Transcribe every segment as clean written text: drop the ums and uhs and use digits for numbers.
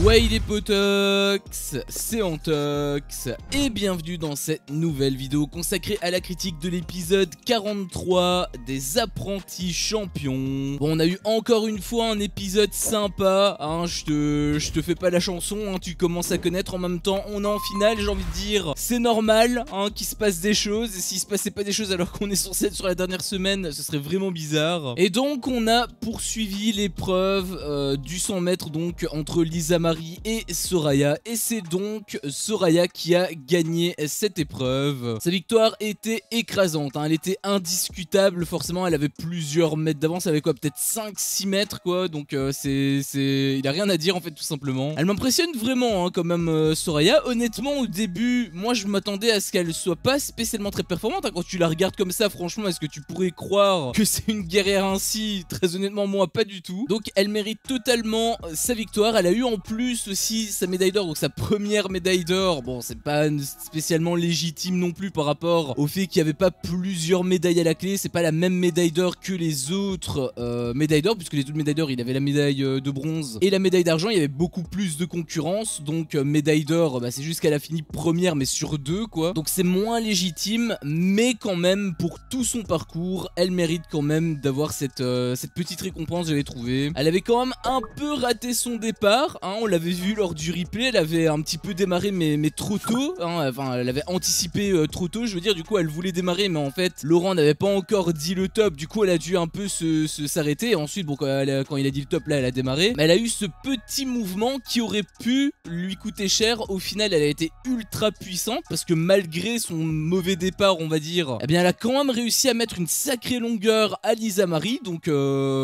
Ouais les potox, c'est Antox et bienvenue dans cette nouvelle vidéo consacrée à la critique de l'épisode 43 des apprentis champions. Bon, on a eu encore une fois un épisode sympa, hein, je te fais pas la chanson, hein, tu commences à connaître. En même temps on est en finale, j'ai envie de dire, c'est normal hein, qu'il se passe des choses, et s'il se passait pas des choses alors qu'on est censé être sur la dernière semaine, ce serait vraiment bizarre. Et donc on a poursuivi l'épreuve du 100 mètres donc entre Lisa Marie et Soraya, et c'est donc Soraya qui a gagné cette épreuve. Sa victoire était écrasante, hein, elle était indiscutable, forcément elle avait plusieurs mètres d'avance, elle avait quoi, peut-être 5-6 mètres quoi, donc il a rien à dire en fait tout simplement. Elle m'impressionne vraiment hein, quand même Soraya. Honnêtement au début, moi je m'attendais à ce qu'elle soit pas spécialement très performante, hein. Quand tu la regardes comme ça, franchement, est-ce que tu pourrais croire que c'est une guerrière ainsi? Très honnêtement moi pas du tout. Donc elle mérite totalement sa victoire. Elle a eu en plus aussi sa médaille d'or, donc sa première médaille d'or. Bon, c'est pas spécialement légitime non plus par rapport au fait qu'il n'y avait pas plusieurs médailles à la clé. C'est pas la même médaille d'or que les autres médailles d'or, puisque les autres médailles d'or, il avait la médaille de bronze et la médaille d'argent. Il y avait beaucoup plus de concurrence, donc médaille d'or, bah, c'est juste qu'elle a fini première, mais sur deux quoi. Donc c'est moins légitime, mais quand même pour tout son parcours, elle mérite quand même d'avoir cette petite récompense. J'avais trouvé. Elle avait quand même un peu raté son départ, hein, on l'avait vu lors du replay, elle avait un petit peu démarré mais trop tôt, hein, enfin elle avait anticipé trop tôt, je veux dire, du coup elle voulait démarrer, mais en fait Laurent n'avait pas encore dit le top, du coup elle a dû un peu s'arrêter, et ensuite bon quand il a dit le top là elle a démarré, mais elle a eu ce petit mouvement qui aurait pu lui coûter cher. Au final elle a été ultra puissante, parce que malgré son mauvais départ on va dire, eh bien elle a quand même réussi à mettre une sacrée longueur à Lisa Marie, donc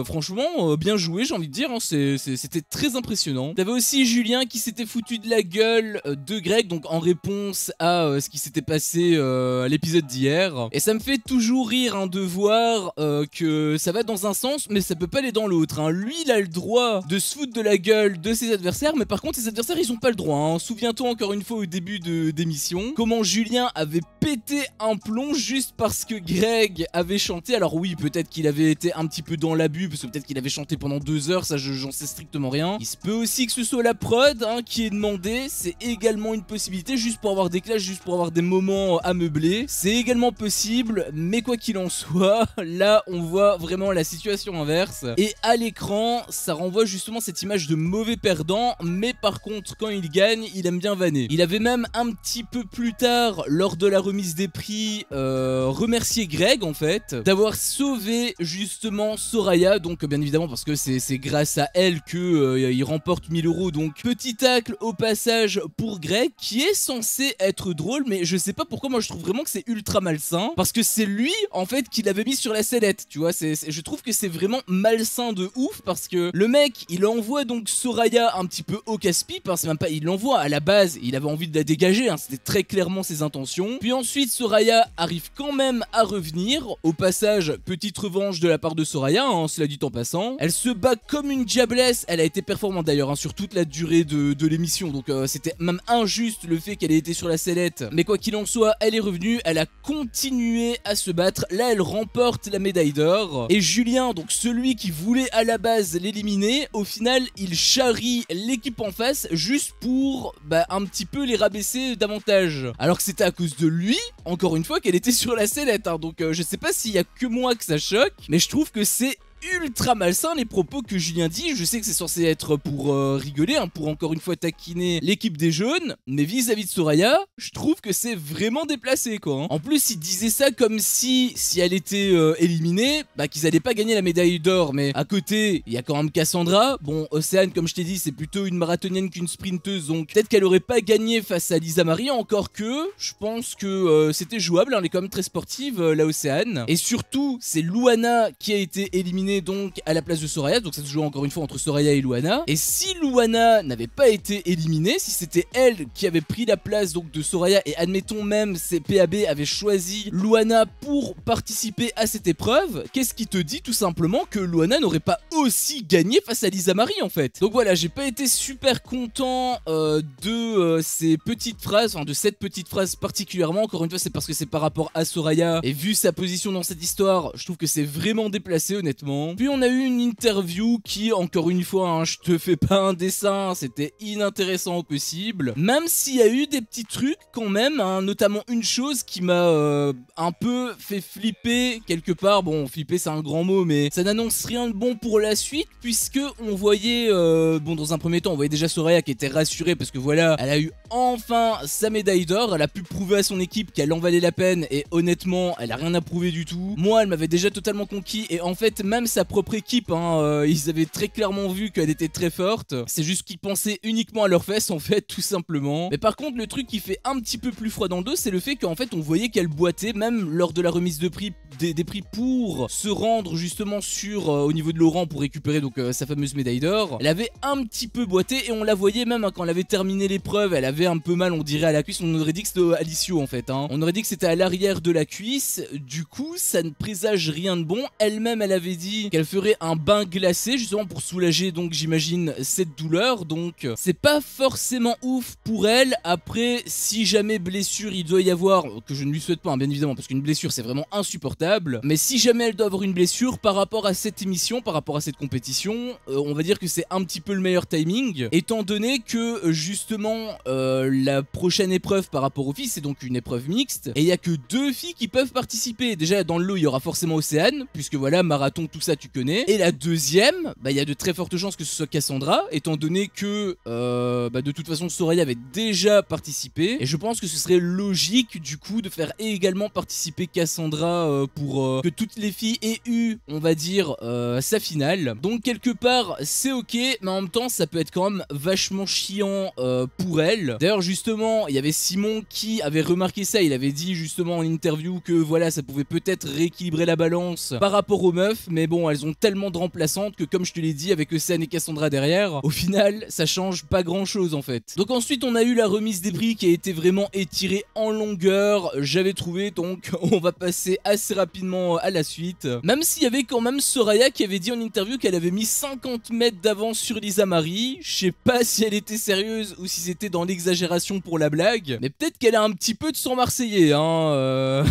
franchement bien joué j'ai envie de dire, hein, c'était très impressionnant. T'avais aussi Julien qui s'était foutu de la gueule de Greg, donc en réponse à ce qui s'était passé à l'épisode d'hier. Et ça me fait toujours rire hein, de voir que ça va dans un sens, mais ça peut pas aller dans l'autre. Hein. Lui, il a le droit de se foutre de la gueule de ses adversaires, mais par contre, ses adversaires, ils ont pas le droit. Hein. Souviens-toi encore une fois au début d'émission, comment Julien avait pété un plomb juste parce que Greg avait chanté. Alors oui, peut-être qu'il avait été un petit peu dans l'abus, parce que peut-être qu'il avait chanté pendant 2 heures, ça j'en sais strictement rien. Il se peut aussi que ce soit la prod hein, qui est demandée, c'est également une possibilité, juste pour avoir des clashs, juste pour avoir des moments à meubler, c'est également possible, mais quoi qu'il en soit, là on voit vraiment la situation inverse, et à l'écran ça renvoie justement cette image de mauvais perdant, mais par contre quand il gagne, il aime bien vanner. Il avait même un petit peu plus tard, lors de la remise des prix, remercié Greg en fait, d'avoir sauvé justement Soraya, donc bien évidemment parce que c'est grâce à elle que il remporte 1000 €, donc petit tacle au passage pour Greg, qui est censé être drôle, mais je sais pas pourquoi moi je trouve vraiment que c'est ultra malsain, parce que c'est lui en fait qui l'avait mis sur la sellette, tu vois, je trouve que c'est vraiment malsain de ouf, parce que le mec il envoie donc Soraya un petit peu au casse-pipe, hein, c'est même pas il l'envoie, à la base il avait envie de la dégager, hein, c'était très clairement ses intentions, puis ensuite Soraya arrive quand même à revenir, au passage petite revanche de la part de Soraya, hein, cela dit en passant, elle se bat comme une diablesse, elle a été performante d'ailleurs hein, sur toute la durée de l'émission, donc c'était même injuste le fait qu'elle ait été sur la sellette, mais quoi qu'il en soit elle est revenue, elle a continué à se battre, là elle remporte la médaille d'or, et Julien, donc celui qui voulait à la base l'éliminer, au final il charrie l'équipe en face juste pour un petit peu les rabaisser davantage, alors que c'était à cause de lui, encore une fois, qu'elle était sur la sellette, hein. Donc je sais pas s'il y a que moi que ça choque, mais je trouve que c'est ultra malsain les propos que Julien dit. Je sais que c'est censé être pour rigoler, hein, pour encore une fois taquiner l'équipe des jaunes, mais vis-à-vis de Soraya, je trouve que c'est vraiment déplacé quoi. Hein. En plus, il disait ça comme si elle était éliminée, qu'ils allaient pas gagner la médaille d'or, mais à côté, il y a quand même Cassandra. Bon, Océane, comme je t'ai dit, c'est plutôt une marathonienne qu'une sprinteuse, donc peut-être qu'elle aurait pas gagné face à Lisa Marie, encore que je pense que c'était jouable, hein, elle est quand même très sportive, la Océane. Et surtout, c'est Louana qui a été éliminée donc à la place de Soraya, donc ça se joue encore une fois entre Soraya et Louana, et si Louana n'avait pas été éliminée, si c'était elle qui avait pris la place donc de Soraya, et admettons même PAB avait choisi Louana pour participer à cette épreuve, qu'est-ce qui te dit tout simplement que Louana n'aurait pas aussi gagné face à Lisa Marie en fait? Donc voilà, j'ai pas été super content de ces petites phrases, enfin de cette petite phrase particulièrement, encore une fois c'est parce que c'est par rapport à Soraya, et vu sa position dans cette histoire, je trouve que c'est vraiment déplacé honnêtement. simplement. Puis on a eu une interview qui, encore une fois, hein, je te fais pas un dessin, c'était inintéressant au possible. Même s'il y a eu des petits trucs quand même, hein, notamment une chose qui m'a un peu fait flipper quelque part. Bon, flipper c'est un grand mot, mais ça n'annonce rien de bon pour la suite, puisque on voyait, bon, dans un premier temps, on voyait déjà Soraya qui était rassurée parce que voilà, elle a eu enfin sa médaille d'or, elle a pu prouver à son équipe qu'elle en valait la peine, et honnêtement, elle a rien à prouver du tout. Moi, elle m'avait déjà totalement conquis, et en fait, même sa propre équipe, hein, ils avaient très clairement vu qu'elle était très forte. C'est juste qu'ils pensaient uniquement à leurs fesses, en fait, tout simplement. Mais par contre, le truc qui fait un petit peu plus froid dans le dos, c'est le fait qu'en fait, on voyait qu'elle boitait, même lors de la remise de prix, des prix pour se rendre justement sur au niveau de Laurent pour récupérer donc sa fameuse médaille d'or. Elle avait un petit peu boité, et on la voyait même hein, quand elle avait terminé l'épreuve, elle avait un peu mal, on dirait à la cuisse. On aurait dit que c'était à l'ischio en fait, hein. On aurait dit que c'était à l'arrière de la cuisse. Du coup, ça ne présage rien de bon. Elle-même, elle avait dit qu'elle ferait un bain glacé justement pour soulager donc j'imagine cette douleur. Donc c'est pas forcément ouf pour elle. Après, si jamais blessure il doit y avoir, que je ne lui souhaite pas hein, bien évidemment, parce qu'une blessure c'est vraiment insupportable, mais si jamais elle doit avoir une blessure par rapport à cette émission, par rapport à cette compétition, on va dire que c'est un petit peu le meilleur timing, étant donné que justement la prochaine épreuve par rapport aux filles c'est donc une épreuve mixte, et il y a que 2 filles qui peuvent participer. Déjà dans le lot il y aura forcément Océane, puisque voilà, marathon tout ça tu connais, et la deuxième, bah il y a de très fortes chances que ce soit Cassandra, étant donné que de toute façon Soraya avait déjà participé, et je pense que ce serait logique du coup de faire également participer Cassandra pour que toutes les filles aient eu, on va dire, sa finale. Donc quelque part c'est ok, mais en même temps ça peut être quand même vachement chiant pour elle. D'ailleurs justement il y avait Simon qui avait remarqué ça, il avait dit justement en interview que voilà, ça pouvait peut-être rééquilibrer la balance par rapport aux meufs, mais bon, elles ont tellement de remplaçantes que comme je te l'ai dit, avec Océane et Cassandra derrière, au final ça change pas grand chose en fait. Donc ensuite on a eu la remise des prix qui a été vraiment étirée en longueur, j'avais trouvé, donc on va passer assez rapidement à la suite. Même s'il y avait quand même Soraya qui avait dit en interview qu'elle avait mis 50 mètres d'avance sur Lisa Marie. Je sais pas si elle était sérieuse ou si c'était dans l'exagération pour la blague, mais peut-être qu'elle a un petit peu de sang marseillais hein.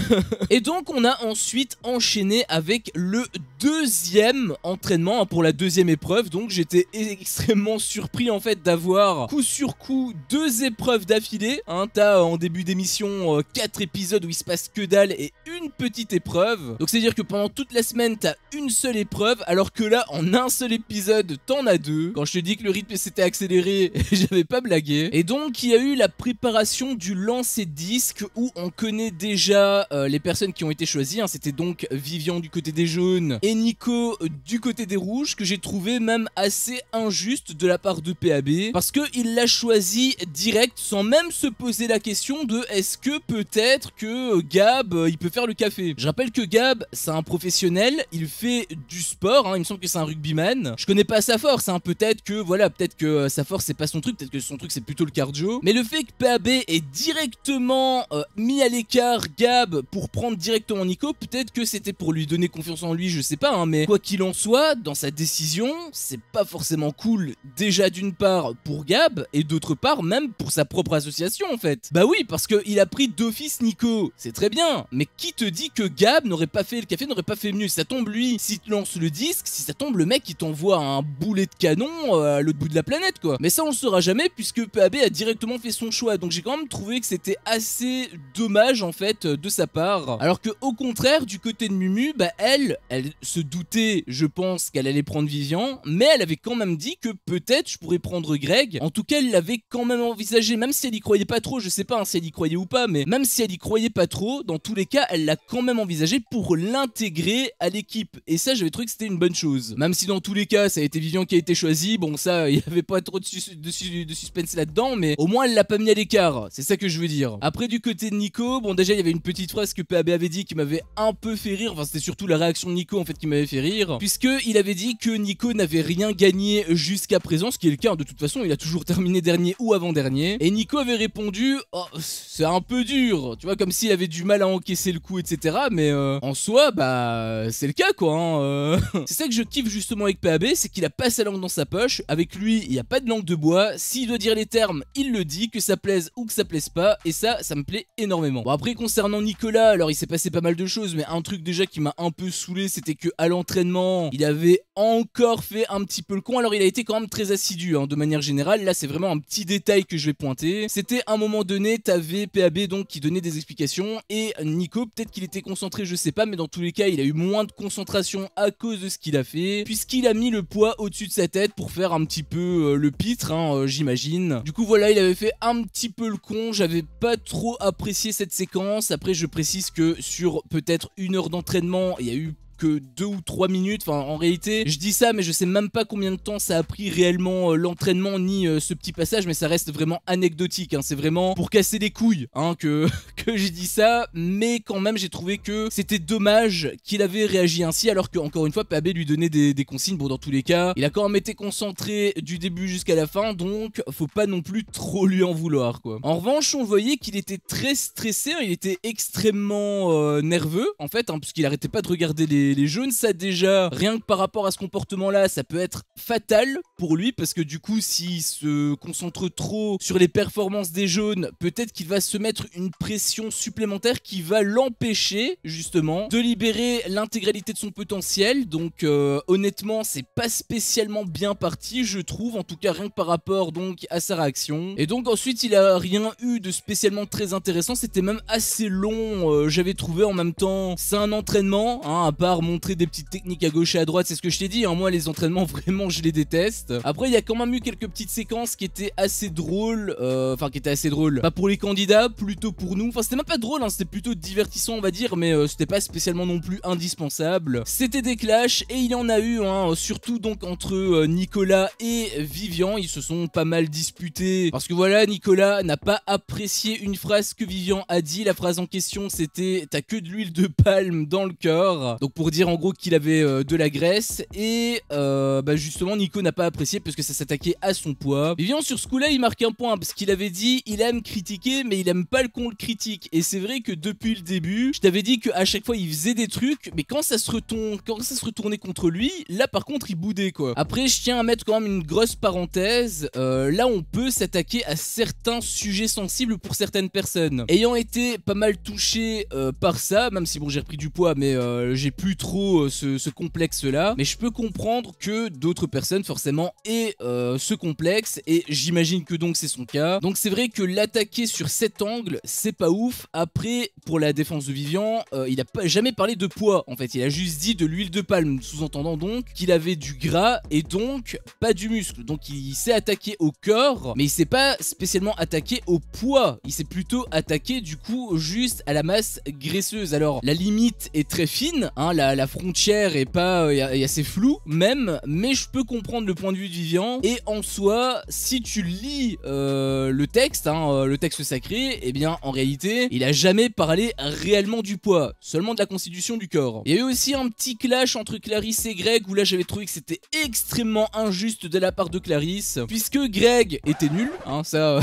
Et donc on a ensuite enchaîné avec le deuxième entraînement hein, pour la deuxième épreuve. Donc j'étais extrêmement surpris en fait d'avoir coup sur coup 2 épreuves d'affilée hein. T'as en début d'émission 4 épisodes où il se passe que dalle et une petite épreuve. Donc c'est à dire que pendant toute la semaine t'as une seule épreuve, alors que là en un seul épisode t'en as 2. Quand je te dis que le rythme s'était accéléré, j'avais pas blagué. Et donc il y a eu la préparation du lancer de disque où on connaît déjà les personnes qui ont été choisies hein. C'était donc Vivian du côté des jaunes et Nico du côté des rouges, que j'ai trouvé même assez injuste de la part de PAB, parce qu'il l'a choisi direct sans même se poser la question de est-ce que peut-être que Gab il peut faire le café. Je rappelle que Gab c'est un professionnel, il fait du sport hein. Il me semble que c'est un rugbyman. Je connais pas sa force hein. Peut-être que voilà, peut-être que sa force c'est pas son truc, peut-être que son truc c'est plutôt le cardio, mais le fait que PAB ait directement mis à l'écart Gab pour prendre directement Nico, peut-être que c'était pour lui donner confiance en lui, je sais pas hein, mais quoi qu'il en soit, dans sa décision c'est pas forcément cool, déjà d'une part pour Gab, et d'autre part même pour sa propre association en fait. Bah oui, parce qu'il a pris d'office Nico, c'est très bien, mais qui te dit que Gab n'aurait pas fait le café, n'aurait pas fait mieux? Si ça tombe lui, s'il te lance le disque, si ça tombe le mec qui t'envoie un boulet de canon à l'autre bout de la planète quoi. Mais ça on le saura jamais puisque PAB a directement fait son choix, donc j'ai quand même trouvé que c'était assez dommage en fait de sa part. Alors que au contraire du côté de Mumu, bah elle se doutait, je pense, qu'elle allait prendre Vivian, mais elle avait quand même dit que peut-être je pourrais prendre Greg. En tout cas elle l'avait quand même envisagé, même si elle y croyait pas trop, je sais pas hein, si elle y croyait ou pas, mais même si elle y croyait pas trop, dans tous les cas elle l'a quand même envisagé pour l'intégrer à l'équipe, et ça j'avais trouvé que c'était une bonne chose. Même si dans tous les cas ça a été Vivian qui a été choisi, bon ça il y avait pas trop de suspense là-dedans, mais au moins elle l'a pas mis à l'écart, c'est ça que je veux dire. Après du côté de Nico, bon déjà il y avait une petite phrase que PAB avait dit qui m'avait un peu fait rire, enfin c'était surtout la réaction de Nico en fait qui m'avait fait rire, puisque il avait dit que Nico n'avait rien gagné jusqu'à présent, ce qui est le cas hein, de toute façon il a toujours terminé dernier ou avant-dernier, et Nico avait répondu oh, c'est un peu dur, tu vois, comme s'il avait du mal à encaisser le coup etc, mais en soi, bah c'est le cas quoi, hein, C'est ça que je kiffe justement avec PAB, c'est qu'il a pas sa langue dans sa poche. Avec lui, il n'y a pas de langue de bois. S'il doit dire les termes, il le dit, que ça plaise ou que ça plaise pas, et ça me plaît énormément. Bon après concernant Nicolas, alors il s'est passé pas mal de choses, mais un truc déjà qui m'a un peu saoulé, c'était que à l'entraînement, il avait encore fait un petit peu le con. Alors il a été quand même très assidu, hein, de manière générale. Là c'est vraiment un petit détail que je vais pointer. C'était à un moment donné, t'avais PAB donc qui donnait des explications, et Nico, peut-être qu'il était concentré, je sais pas, mais dans tous les cas, il a eu moins de concentration à cause de ce qu'il a fait, puisqu'il a mis le poids au-dessus de sa tête pour faire un petit peu le pitre, hein, j'imagine. Du coup voilà, il avait fait un petit peu le con. J'avais pas trop apprécié cette séquence. Après je précise que sur peut-être 1 heure d'entraînement, il y a eu que 2 ou 3 minutes, enfin en réalité je dis ça mais je sais même pas combien de temps ça a pris réellement l'entraînement ni ce petit passage, mais ça reste vraiment anecdotique, hein. C'est vraiment pour casser les couilles, hein, que j'ai dit ça, mais quand même j'ai trouvé que c'était dommage qu'il avait réagi ainsi, alors que encore une fois PAB lui donnait des consignes. Bon dans tous les cas il a quand même été concentré du début jusqu'à la fin, donc faut pas non plus trop lui en vouloir quoi. En revanche on voyait qu'il était très stressé, hein, il était extrêmement nerveux en fait, hein, puisqu'il arrêtait pas de regarder les jaunes. Ça déjà, rien que par rapport à ce comportement là, ça peut être fatal pour lui, parce que du coup s'il se concentre trop sur les performances des jaunes, peut-être qu'il va se mettre une pression supplémentaire qui va l'empêcher justement de libérer l'intégralité de son potentiel. Donc honnêtement c'est pas spécialement bien parti je trouve, en tout cas rien que par rapport donc à sa réaction. Et donc ensuite il a rien eu de spécialement très intéressant, c'était même assez long, j'avais trouvé. En même temps c'est un entraînement, hein, à part montrer des petites techniques à gauche et à droite, c'est ce que je t'ai dit, hein, moi les entraînements vraiment je les déteste. Après il y a quand même eu quelques petites séquences qui étaient assez drôles, pas pour les candidats, plutôt pour nous. Enfin c'était même pas drôle, hein, c'était plutôt divertissant on va dire, mais c'était pas spécialement non plus indispensable. C'était des clashs et il y en a eu, hein, surtout donc entre Nicolas et Vivian. Ils se sont pas mal disputés parce que voilà, Nicolas n'a pas apprécié une phrase que Vivian a dit. La phrase en question c'était t'as que de l'huile de palme dans le corps, donc pour dire en gros qu'il avait de la graisse, et bah justement Nico n'a pas apprécié parce que ça s'attaquait à son poids. Vivian sur ce coup là il marque un point parce qu'il avait dit il aime critiquer mais il aime pas le qu'on le critique, et c'est vrai que depuis le début je t'avais dit qu'à chaque fois il faisait des trucs, mais quand ça se retournait contre lui, là par contre il boudait quoi. Après je tiens à mettre quand même une grosse parenthèse, là on peut s'attaquer à certains sujets sensibles pour certaines personnes. Ayant été pas mal touché par ça, même si bon j'ai repris du poids, mais j'ai plus trop ce complexe là, mais je peux comprendre que d'autres personnes forcément aient ce complexe, et j'imagine que donc c'est son cas. Donc c'est vrai que l'attaquer sur cet angle c'est pas ouf. Après pour la défense de Vivian, il a pas jamais parlé de poids en fait, il a juste dit de l'huile de palme, sous-entendant donc qu'il avait du gras et donc pas du muscle. Donc il s'est attaqué au corps, mais il s'est pas spécialement attaqué au poids, il s'est plutôt attaqué du coup juste à la masse graisseuse. Alors la limite est très fine, hein, la frontière est pas est assez floue même, mais je peux comprendre le point de vue de Vivian. Et en soi si tu lis le texte, hein, le texte sacré, et eh bien en réalité il a jamais parlé réellement du poids, seulement de la constitution du corps. Il y a eu aussi un petit clash entre Clarisse et Greg, où là j'avais trouvé que c'était extrêmement injuste de la part de Clarisse, puisque Greg était nul, hein, ça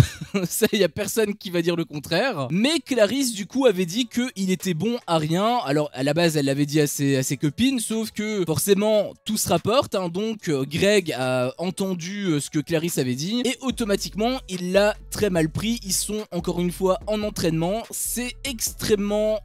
il y a personne qui va dire le contraire, mais Clarisse du coup avait dit qu'il était bon à rien. Alors à la base elle l'avait dit à ses copines, sauf que forcément tout se rapporte, hein, donc Greg a entendu ce que Clarisse avait dit et automatiquement il l'a très mal pris. Ils sont encore une fois en entraînement, c'est extrêmement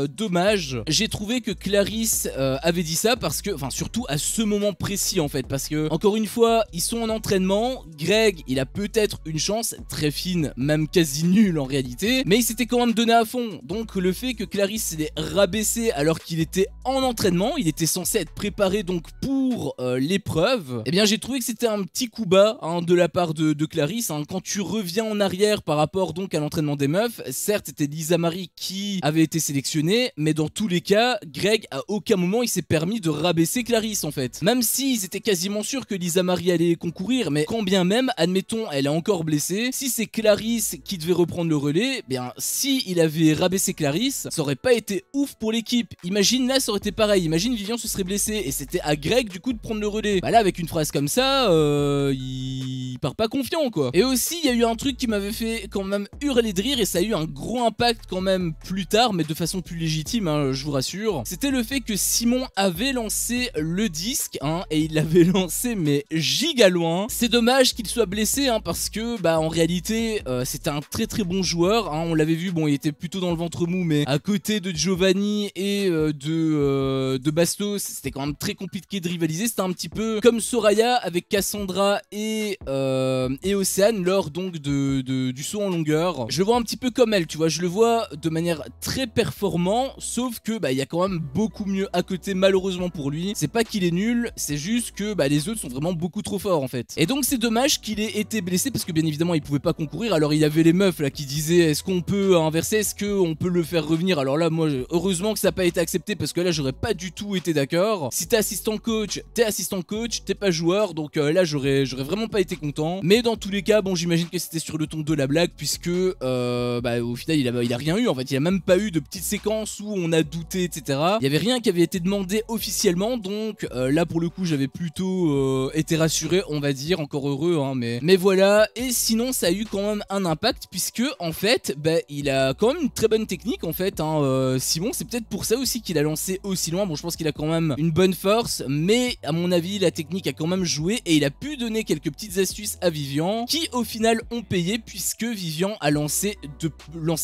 dommage. J'ai trouvé que Clarisse avait dit ça parce que, enfin surtout à ce moment précis en fait, parce que encore une fois ils sont en entraînement, Greg il a peut-être une chance très fine, même quasi nulle en réalité, mais il s'était quand même donné à fond. Donc le fait que Clarisse l'ait rabaissé alors qu'il était en entraînement, il était censé être préparé donc pour l'épreuve, et bien j'ai trouvé que c'était un petit coup bas, hein, de la part de Clarisse, hein. Quand tu reviens en arrière par rapport donc à l'entraînement des meufs, certes c'était Lisa Marie qui avait été sélectionnée, mais dans tous les cas Greg à aucun moment il s'est permis de rabaisser Clarisse en fait, même s'ils étaient quasiment sûrs que Lisa Marie allait concourir. Mais quand bien même, admettons elle est encore blessée, si c'est Clarisse qui devait reprendre le relais, bien si il avait rabaissé Clarisse, ça aurait pas été ouf pour l'équipe. Imagine là ça aurait été pareil, imagine Vivian se serait blessée et c'était à Greg du coup de prendre le relais. Bah là avec une phrase comme ça, il part pas confiant quoi. Et aussi il y a eu un truc qui qui m'avait fait quand même hurler de rire, et ça a eu un gros impact quand même plus tard, mais de façon plus légitime, hein, je vous rassure. C'était le fait que Simon avait lancé le disque, hein, et il l'avait lancé mais giga loin. C'est dommage qu'il soit blessé, hein, parce que bah en réalité c'était un très bon joueur, hein. On l'avait vu, bon il était plutôt dans le ventre mou, mais à côté de Giovanni et de Bastos, c'était quand même très compliqué de rivaliser. C'était un petit peu comme Soraya avec Cassandra et Océane lors donc du saut en longueur. Je le vois un petit peu comme elle, tu vois, je le vois de manière très performant, sauf que bah il y a quand même beaucoup mieux à côté malheureusement pour lui. C'est pas qu'il est nul, c'est juste que bah les autres sont vraiment beaucoup trop forts en fait. Et donc c'est dommage qu'il ait été blessé, parce que bien évidemment il pouvait pas concourir. Alors il y avait les meufs là qui disaient est-ce qu'on peut inverser, est-ce qu'on peut le faire revenir. Alors là moi heureusement que ça n'a pas été accepté, parce que là j'aurais pas du tout été d'accord. Si t'es assistant coach, t'es pas joueur, donc là j'aurais vraiment pas été content. Mais dans tous les cas, bon j'imagine que c'était sur le ton de la blague, puisque bah au final il a rien eu en fait. Il y a même pas eu de petites séquences où on a douté, etc. Il y avait rien qui avait été demandé officiellement, donc là pour le coup j'avais plutôt été rassuré, on va dire, encore heureux, hein, mais voilà. Et sinon ça a eu quand même un impact, puisque en fait bah, il a quand même une très bonne technique en fait, hein, Simon. C'est peut-être pour ça aussi qu'il a lancé aussi loin. Bon je pense qu'il a quand même une bonne force, mais à mon avis la technique a quand même joué, et il a pu donner quelques petites astuces à Vivian qui au final ont payé, puisque Vivian a lancé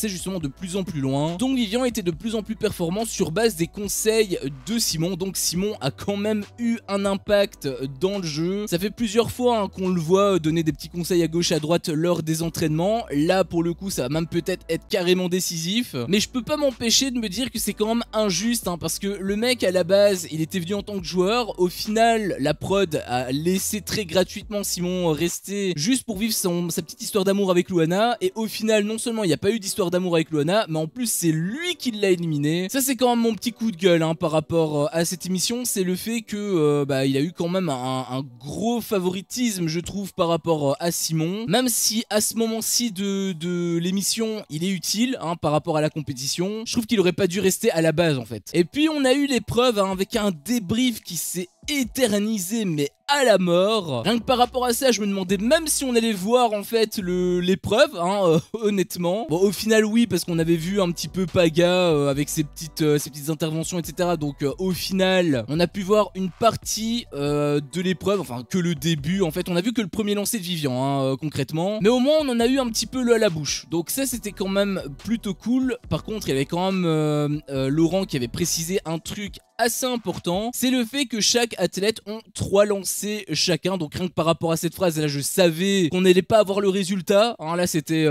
justement de plus en plus loin. Donc Vivian était de plus en plus performant sur base des conseils de Simon. Donc Simon a quand même eu un impact dans le jeu. Ça fait plusieurs fois hein, qu'on le voit donner des petits conseils à gauche à droite lors des entraînements. Là pour le coup ça va même peut-être être carrément décisif, mais je peux pas m'empêcher de me dire que c'est quand même injuste, hein, parce que le mec à la base il était venu en tant que joueur. Au final la prod a laissé très gratuitement Simon rester juste pour vivre sa petite histoire d'amour avec Luana, et au final non seulement il n'y a pas eu d'histoire d'amour avec Luana, mais en plus c'est lui qui l'a éliminé. Ça c'est quand même mon petit coup de gueule hein, par rapport à cette émission. C'est le fait que bah, il a eu quand même un gros favoritisme je trouve par rapport à Simon, même si à ce moment-ci de l'émission il est utile hein, par rapport à la compétition. Je trouve qu'il aurait pas dû rester à la base en fait. Et puis on a eu l'épreuve hein, avec un débrief qui s'est éternisé mais à la mort. Rien que par rapport à ça je me demandais même si on allait voir en fait l'épreuve hein, honnêtement. Bon au final oui, parce qu'on avait vu un petit peu Paga avec ses petites interventions etc. Donc au final on a pu voir une partie de l'épreuve, enfin que le début en fait. On a vu que le premier lancer de Vivian hein, concrètement, mais au moins on en a eu un petit peu l'eau à la bouche, donc ça c'était quand même plutôt cool. Par contre il y avait quand même Laurent qui avait précisé un truc assez important, c'est le fait que chaque athlète ont 3 lancers chacun. Donc rien que par rapport à cette phrase là je savais qu'on n'allait pas avoir le résultat hein, là c'était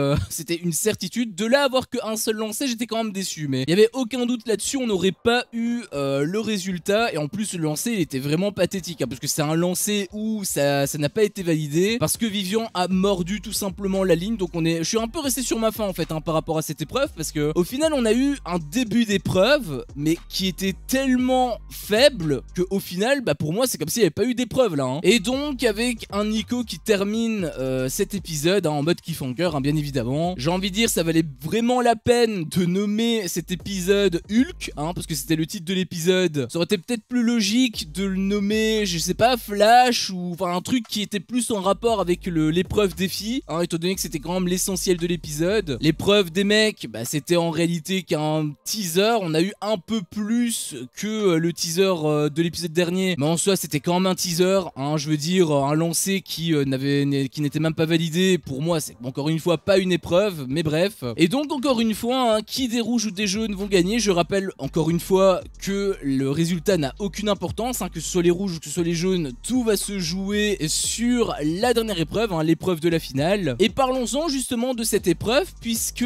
une certitude. De là avoir qu'un seul lancer j'étais quand même déçu, mais il n'y avait aucun doute là-dessus, on n'aurait pas eu le résultat. Et en plus le lancer il était vraiment pathétique hein, parce que c'est un lancer où ça n'a pas été validé, parce que Vivian a mordu tout simplement la ligne. Donc je suis un peu resté sur ma faim en fait hein, par rapport à cette épreuve, parce que au final on a eu un début d'épreuve mais qui était tellement faible que au final bah pour moi c'est comme s'il n'y avait pas eu d'épreuve là hein. Et donc avec un Nico qui termine cet épisode hein, en mode cliffhanger hein, bien évidemment, j'ai envie de dire ça valait vraiment la peine de nommer cet épisode Hulk hein, parce que c'était le titre de l'épisode. Ça aurait été peut-être plus logique de le nommer je sais pas Flash, ou enfin un truc qui était plus en rapport avec l'épreuve défi hein, étant donné que c'était quand même l'essentiel de l'épisode. L'épreuve des mecs bah c'était en réalité qu'un teaser, on a eu un peu plus que le teaser de l'épisode dernier, mais en soi c'était quand même un teaser hein, je veux dire un lancer qui n'était même pas validé. Pour moi c'est encore une fois pas une épreuve, mais bref. Et donc encore une fois hein, qui des rouges ou des jaunes vont gagner. Je rappelle encore une fois que le résultat n'a aucune importance hein, que ce soit les rouges ou que ce soit les jaunes, tout va se jouer sur la dernière épreuve hein, l'épreuve de la finale. Et parlons-en justement de cette épreuve, puisque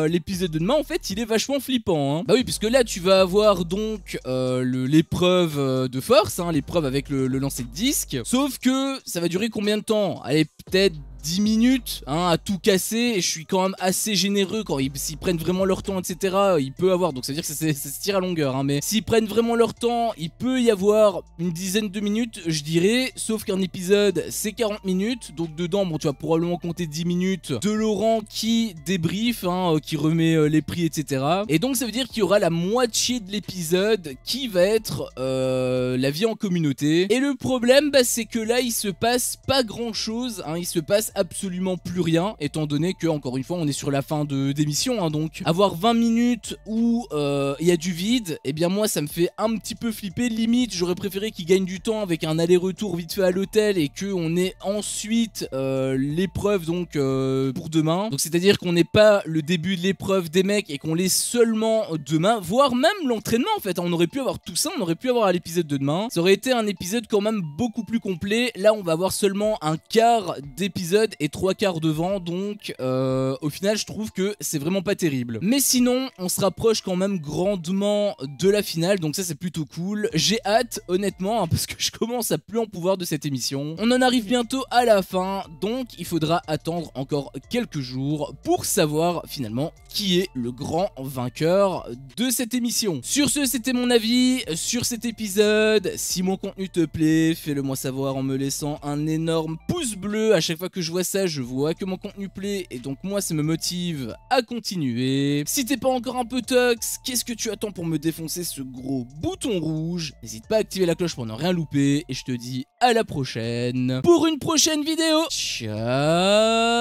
l'épisode de demain en fait il est vachement flippant hein. Bah oui, puisque là tu vas avoir donc l'épreuve de force hein, l'épreuve avec le lancer de disque, sauf que ça va durer combien de temps? Allez, peut-être 10 minutes hein, à tout casser, et je suis quand même assez généreux quand s'ils prennent vraiment leur temps etc. Il peut avoir, donc ça veut dire que ça se tire à longueur hein, mais s'ils prennent vraiment leur temps il peut y avoir une dizaine de minutes je dirais, sauf qu'un épisode c'est 40 minutes, donc dedans bon tu vas probablement compter 10 minutes de Laurent qui débrief hein, qui remet les prix etc. Et donc ça veut dire qu'il y aura la moitié de l'épisode qui va être la vie en communauté. Et le problème bah, c'est que là il se passe pas grand chose hein, il se passe passe absolument plus rien, étant donné que, encore une fois, on est sur la fin d'émission, hein, donc avoir 20 minutes où il y a du vide, et bien moi ça me fait un petit peu flipper. Limite j'aurais préféré qu'ils gagnent du temps avec un aller-retour vite fait à l'hôtel et qu'on ait ensuite l'épreuve donc pour demain. Donc c'est à dire qu'on n'ait pas le début de l'épreuve des mecs et qu'on l'ait seulement demain, voire même l'entraînement en fait. On aurait pu avoir tout ça, on aurait pu avoir à l'épisode de demain. Ça aurait été un épisode quand même beaucoup plus complet. Là on va avoir seulement un quart d'épisode et 3/4 devant, donc au final je trouve que c'est vraiment pas terrible. Mais sinon on se rapproche quand même grandement de la finale, donc ça c'est plutôt cool. J'ai hâte honnêtement, hein, parce que je commence à plus en pouvoir de cette émission. On en arrive bientôt à la fin, donc il faudra attendre encore quelques jours pour savoir finalement qui est le grand vainqueur de cette émission. Sur ce, c'était mon avis sur cet épisode. Si mon contenu te plaît, fais-le moi savoir en me laissant un énorme pouce bleu. À chaque fois que je vois ça, je vois que mon contenu plaît et donc moi ça me motive à continuer. Si t'es pas encore un peu tox, qu'est-ce que tu attends pour me défoncer ce gros bouton rouge? N'hésite pas à activer la cloche pour ne rien louper et je te dis à la prochaine pour une prochaine vidéo. Ciao.